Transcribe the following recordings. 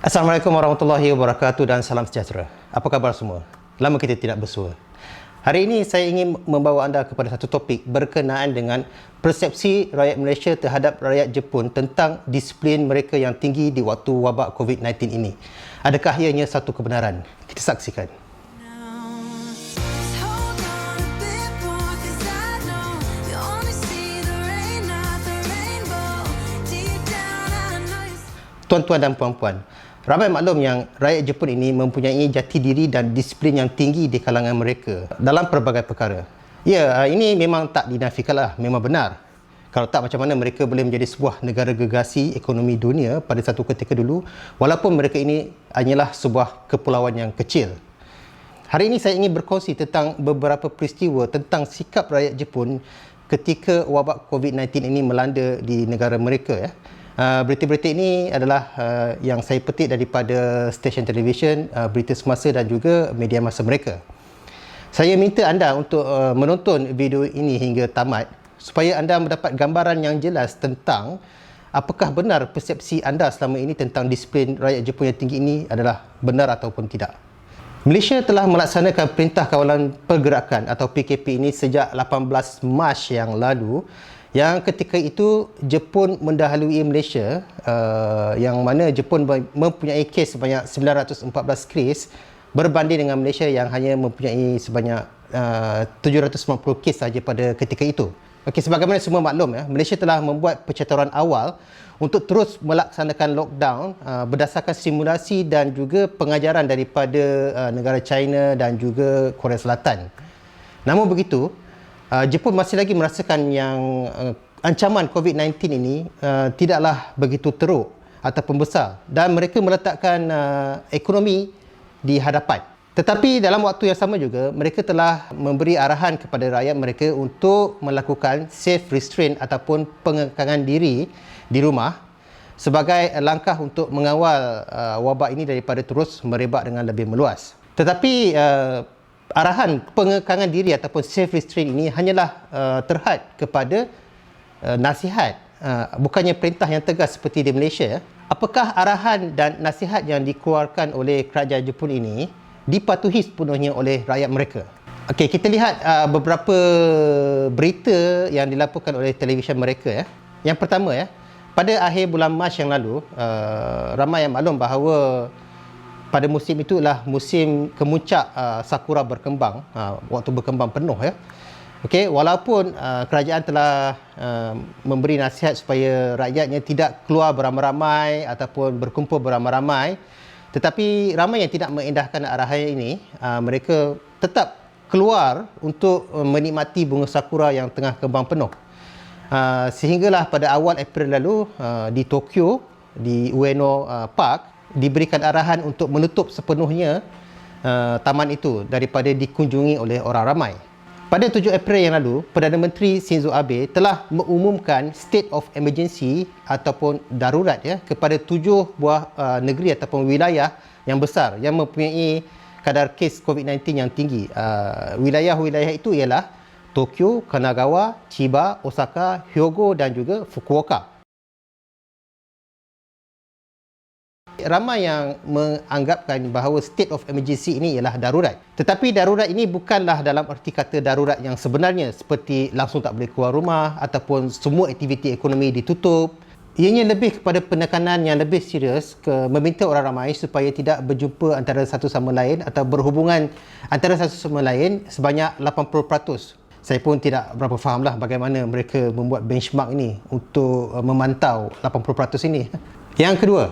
Assalamualaikum warahmatullahi wabarakatuh dan salam sejahtera. Apa khabar semua? Lama kita tidak bersua. Hari ini saya ingin membawa anda kepada satu topik berkenaan dengan persepsi rakyat Malaysia terhadap rakyat Jepun tentang disiplin mereka yang tinggi di waktu wabak COVID-19 ini. Adakah ianya satu kebenaran? Kita saksikan. Tuan-tuan dan puan-puan, ramai maklum yang rakyat Jepun ini mempunyai jati diri dan disiplin yang tinggi di kalangan mereka dalam pelbagai perkara. Ya, ini memang tak dinafikanlah, memang benar. Kalau tak, macam mana mereka boleh menjadi sebuah negara gergasi ekonomi dunia pada satu ketika dulu, walaupun mereka ini hanyalah sebuah kepulauan yang kecil. Hari ini saya ingin berkongsi tentang beberapa peristiwa tentang sikap rakyat Jepun ketika wabak COVID-19 ini melanda di negara mereka. Berita-berita ini adalah yang saya petik daripada stesen televisyen, berita semasa dan juga media masa mereka. Saya minta anda untuk menonton video ini hingga tamat supaya anda mendapat gambaran yang jelas tentang apakah benar persepsi anda selama ini tentang disiplin rakyat Jepun yang tinggi ini adalah benar ataupun tidak. Malaysia telah melaksanakan Perintah Kawalan Pergerakan atau PKP ini sejak 18 Mac yang lalu, yang ketika itu Jepun mendahului Malaysia, yang mana Jepun mempunyai kes sebanyak 914 kes berbanding dengan Malaysia yang hanya mempunyai sebanyak 790 kes sahaja pada ketika itu. Okey, sebagaimana semua maklum, Malaysia telah membuat pencaturan awal untuk terus melaksanakan lockdown berdasarkan simulasi dan juga pengajaran daripada negara China dan juga Korea Selatan. Namun begitu, Jepun masih lagi merasakan yang ancaman COVID-19 ini tidaklah begitu teruk ataupun besar dan mereka meletakkan ekonomi di hadapan. Tetapi dalam waktu yang sama juga, mereka telah memberi arahan kepada rakyat mereka untuk melakukan safe restraint ataupun pengekangan diri di rumah sebagai langkah untuk mengawal wabak ini daripada terus merebak dengan lebih meluas. Tetapi arahan pengekangan diri ataupun safe restraint ini hanyalah terhad kepada nasihat, bukannya perintah yang tegas seperti di Malaysia. Apakah arahan dan nasihat yang dikeluarkan oleh kerajaan Jepun ini dipatuhi sepenuhnya oleh rakyat mereka? Okey, kita lihat beberapa berita yang dilaporkan oleh televisyen mereka. Yang pertama, pada akhir bulan Mac yang lalu, ramai yang maklum bahawa pada musim itulah musim kemuncak sakura berkembang, waktu berkembang penuh. Okey, walaupun kerajaan telah memberi nasihat supaya rakyatnya tidak keluar beramai-ramai ataupun berkumpul beramai-ramai, tetapi ramai yang tidak mengindahkan arahan ini. Mereka tetap keluar untuk menikmati bunga sakura yang tengah kembang penuh. Sehinggalah pada awal April lalu di Tokyo, di Ueno Park, diberikan arahan untuk menutup sepenuhnya taman itu daripada dikunjungi oleh orang ramai. Pada 7 April yang lalu, Perdana Menteri Shinzo Abe telah mengumumkan state of emergency ataupun darurat kepada 7 buah negeri ataupun wilayah yang besar yang mempunyai kadar kes COVID-19 yang tinggi. Wilayah-wilayah itu ialah Tokyo, Kanagawa, Chiba, Osaka, Hyogo dan juga Fukuoka. Ramai yang menganggapkan bahawa state of emergency ini ialah darurat. Tetapi darurat ini bukanlah dalam erti kata darurat yang sebenarnya seperti langsung tak boleh keluar rumah ataupun semua aktiviti ekonomi ditutup. Ianya lebih kepada penekanan yang lebih serius meminta orang ramai supaya tidak berjumpa antara satu sama lain atau berhubungan antara satu sama lain sebanyak 80%. Saya pun tidak berapa fahamlah bagaimana mereka membuat benchmark ini untuk memantau 80% ini. Yang kedua,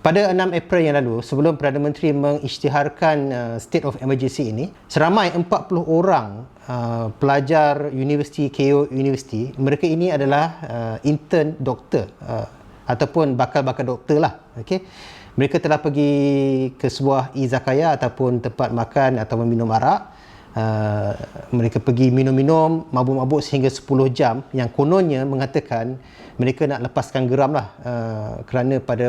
pada 6 April yang lalu, sebelum Perdana Menteri mengisytiharkan state of emergency ini, seramai 40 orang pelajar Universiti Keio University, mereka ini adalah intern doktor ataupun bakal-bakal doktor lah. Okay? Mereka telah pergi ke sebuah izakaya ataupun tempat makan atau minum arak. Mereka pergi minum-minum, mabuk-mabuk sehingga 10 jam, yang kononnya mengatakan mereka nak lepaskan geram lah, kerana pada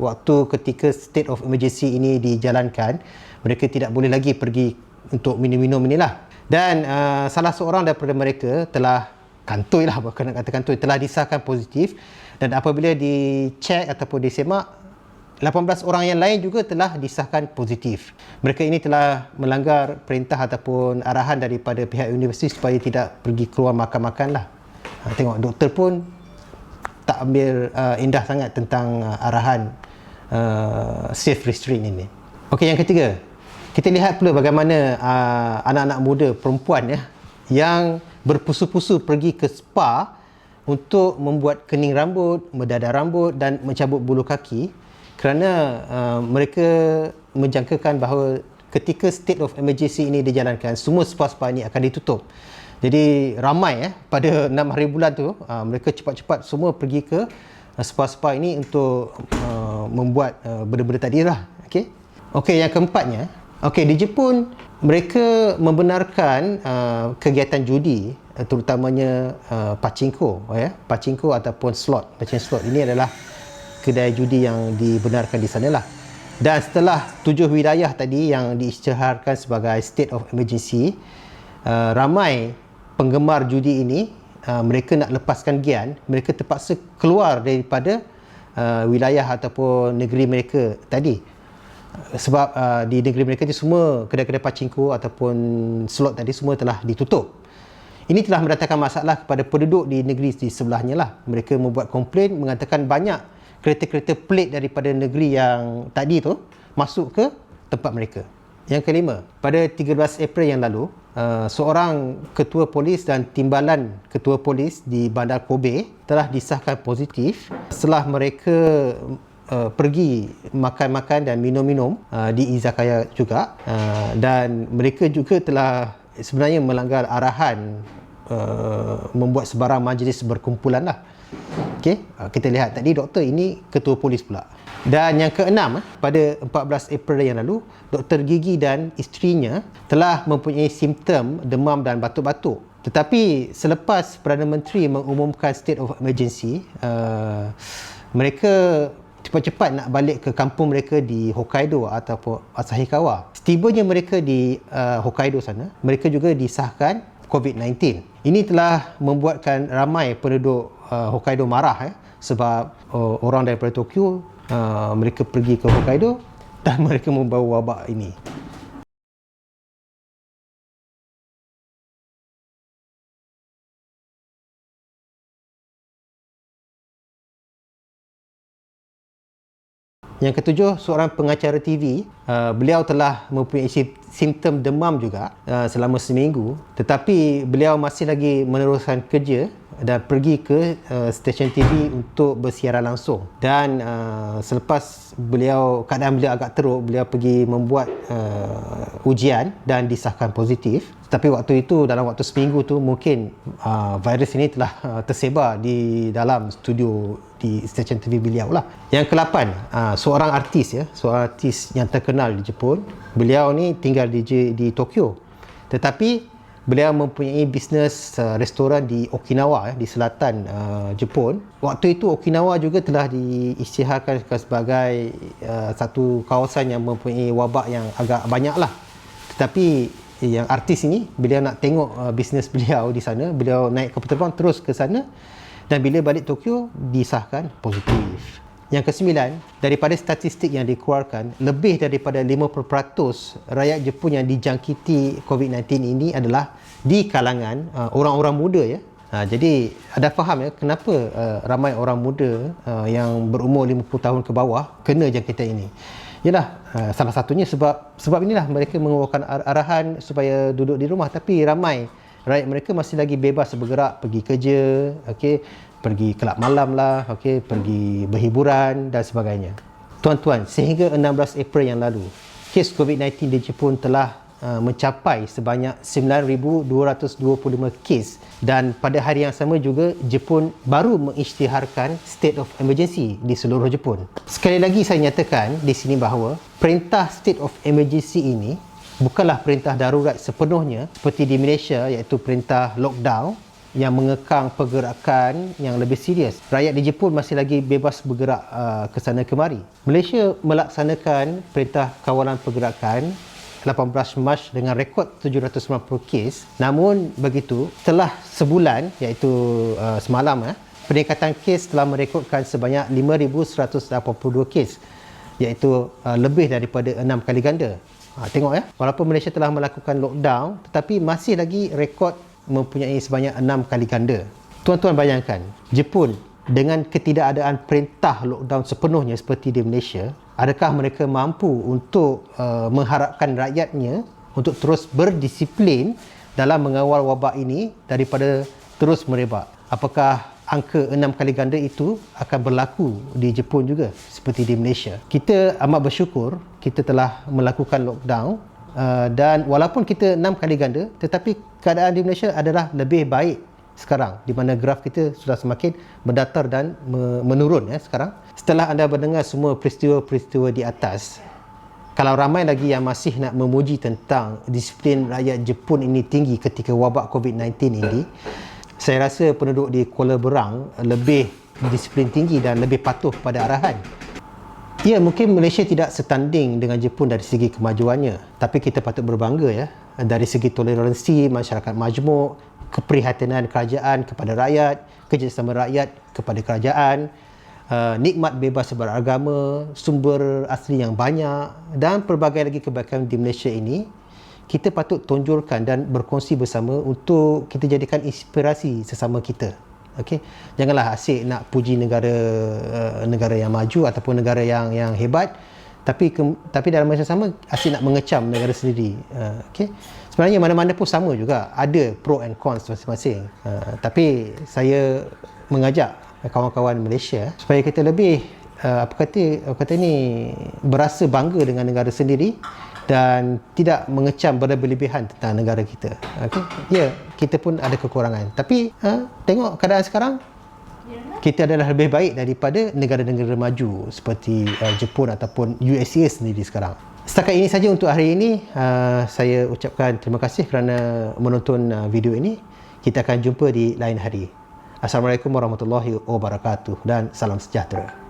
waktu ketika state of emergency ini dijalankan, mereka tidak boleh lagi pergi untuk minum-minum inilah. Dan salah seorang daripada mereka telah kantoi lah, bukan nak kata kantoi, telah disahkan positif, dan apabila dicek ataupun disemak, 18 orang yang lain juga telah disahkan positif. Mereka ini telah melanggar perintah ataupun arahan daripada pihak universiti supaya tidak pergi keluar makan-makan lah. Tengok doktor pun tak ambil indah sangat tentang arahan safe restraint ini. Okey, yang ketiga, kita lihat pula bagaimana anak-anak muda perempuan yang berpusu-pusu pergi ke spa untuk membuat kening rambut, mendadar rambut dan mencabut bulu kaki kerana mereka menjangkakan bahawa ketika state of emergency ini dijalankan, semua spa-spa ini akan ditutup. Jadi ramai pada 6 hari bulan tu mereka cepat-cepat semua pergi ke spa-spa ini untuk membuat benda-benda tadi lah. Okey, yang keempatnya, di Jepun mereka membenarkan kegiatan judi, terutamanya pachinko ataupun slot. Macam slot ini adalah kedai judi yang dibenarkan di sana lah. Dan setelah 7 wilayah tadi yang diisytiharkan sebagai state of emergency, ramai penggemar judi ini mereka nak lepaskan gian, mereka terpaksa keluar daripada wilayah ataupun negeri mereka tadi. Sebab di negeri mereka itu semua kedai-kedai pachinko ataupun slot tadi semua telah ditutup. Ini telah mendatangkan masalah kepada penduduk di negeri di sebelahnya lah. Mereka membuat komplain mengatakan banyak kereta-kereta pelik daripada negeri yang tadi tu masuk ke tempat mereka. Yang kelima, pada 13 April yang lalu, seorang ketua polis dan timbalan ketua polis di Bandar Kobe telah disahkan positif setelah mereka pergi makan-makan dan minum-minum di izakaya juga, dan mereka juga telah sebenarnya melanggar arahan membuat sebarang majlis berkumpulan lah. Kita lihat tadi doktor ini ketua polis pula. Dan yang keenam, pada 14 April yang lalu, doktor gigi dan isterinya telah mempunyai simptom demam dan batuk-batuk. Tetapi selepas Perdana Menteri mengumumkan state of emergency, mereka cepat-cepat nak balik ke kampung mereka di Hokkaido ataupun Asahikawa. Setibanya mereka di Hokkaido sana, mereka juga disahkan COVID-19. Ini telah membuatkan ramai penduduk Hokkaido marah sebab orang daripada Tokyo mereka pergi ke Hokkaido dan mereka membawa wabak ini. Yang ketujuh, seorang pengacara TV, beliau telah mempunyai simptom demam juga selama seminggu, tetapi beliau masih lagi meneruskan kerja dan pergi ke stesen TV untuk bersiaran langsung. Dan selepas keadaan beliau agak teruk, beliau pergi membuat ujian dan disahkan positif. Tapi waktu itu, dalam waktu seminggu tu, mungkin virus ini telah tersebar di dalam studio di stesen TV beliau lah. Yang ke-8, seorang artis yang terkenal di Jepun. Beliau ni tinggal di Tokyo, tetapi beliau mempunyai bisnes restoran di Okinawa, di selatan Jepun. Waktu itu Okinawa juga telah diisytiharkan sebagai satu kawasan yang mempunyai wabak yang agak banyak lah. Tetapi yang artis ini, beliau nak tengok bisnes beliau di sana, beliau naik kapal terbang terus ke sana, dan bila balik Tokyo disahkan positif. Yang ke-9, daripada statistik yang dikeluarkan, lebih daripada 50% rakyat Jepun yang dijangkiti COVID-19 ini adalah di kalangan orang-orang muda jadi ada faham kenapa ramai orang muda yang berumur 50 tahun ke bawah kena jangkitan ini. Yalah, salah satunya sebab inilah mereka mengeluarkan arahan supaya duduk di rumah, tapi ramai rakyat mereka masih lagi bebas bergerak, pergi kerja, pergi kelab malam lah, pergi berhiburan dan sebagainya. Tuan-tuan, sehingga 16 April yang lalu, kes COVID-19 di Jepun telah mencapai sebanyak 9,225 kes, dan pada hari yang sama juga Jepun baru mengisytiharkan state of emergency di seluruh Jepun. Sekali lagi saya nyatakan di sini bahawa perintah state of emergency ini bukanlah perintah darurat sepenuhnya seperti di Malaysia, iaitu perintah lockdown yang mengekang pergerakan yang lebih serius. Rakyat di Jepun masih lagi bebas bergerak ke sana kemari. Malaysia melaksanakan perintah kawalan pergerakan 18 Mac dengan rekod 790 kes. Namun begitu, setelah sebulan, iaitu semalam, peningkatan kes telah merekodkan sebanyak 5,182 kes. iaitu lebih daripada 6 kali ganda. Tengok ya, walaupun Malaysia telah melakukan lockdown, tetapi masih lagi rekod mempunyai sebanyak 6 kali ganda. Tuan-tuan bayangkan, Jepun dengan ketidakadaan perintah lockdown sepenuhnya seperti di Malaysia, adakah mereka mampu untuk mengharapkan rakyatnya untuk terus berdisiplin dalam mengawal wabak ini daripada terus merebak? Apakah angka 6 kali ganda itu akan berlaku di Jepun juga seperti di Malaysia? Kita amat bersyukur kita telah melakukan lockdown dan walaupun kita 6 kali ganda, tetapi keadaan di Malaysia adalah lebih baik sekarang, di mana graf kita sudah semakin mendatar dan menurun ya sekarang. Setelah anda mendengar semua peristiwa-peristiwa di atas, kalau ramai lagi yang masih nak memuji tentang disiplin rakyat Jepun ini tinggi ketika wabak COVID-19 ini, saya rasa penduduk di Kuala Berang lebih disiplin tinggi dan lebih patuh pada arahan. Ya, mungkin Malaysia tidak setanding dengan Jepun dari segi kemajuannya, tapi kita patut berbangga ya dari segi toleransi masyarakat majmuk, keprihatinan kerajaan kepada rakyat, kerjasama rakyat kepada kerajaan, nikmat bebas beragama, sumber asli yang banyak dan pelbagai lagi kebaikan di Malaysia ini. Kita patut tonjolkan dan berkongsi bersama untuk kita jadikan inspirasi sesama kita. Okey, janganlah asyik nak puji negara yang maju ataupun negara yang hebat, tapi dalam masa sama asyik nak mengecam negara sendiri. Okey, sebenarnya mana-mana pun sama juga, ada pro and cons masing-masing. Tapi saya mengajak kawan-kawan Malaysia supaya kita lebih berasa bangga dengan negara sendiri dan tidak mengecam berlebihan tentang negara kita. Okay? Ya, kita pun ada kekurangan. Tapi tengok keadaan sekarang, kita adalah lebih baik daripada negara-negara maju seperti Jepun ataupun USA sendiri sekarang. Setakat ini saja untuk hari ini. Saya ucapkan terima kasih kerana menonton video ini. Kita akan jumpa di lain hari. Assalamualaikum warahmatullahi wabarakatuh dan salam sejahtera.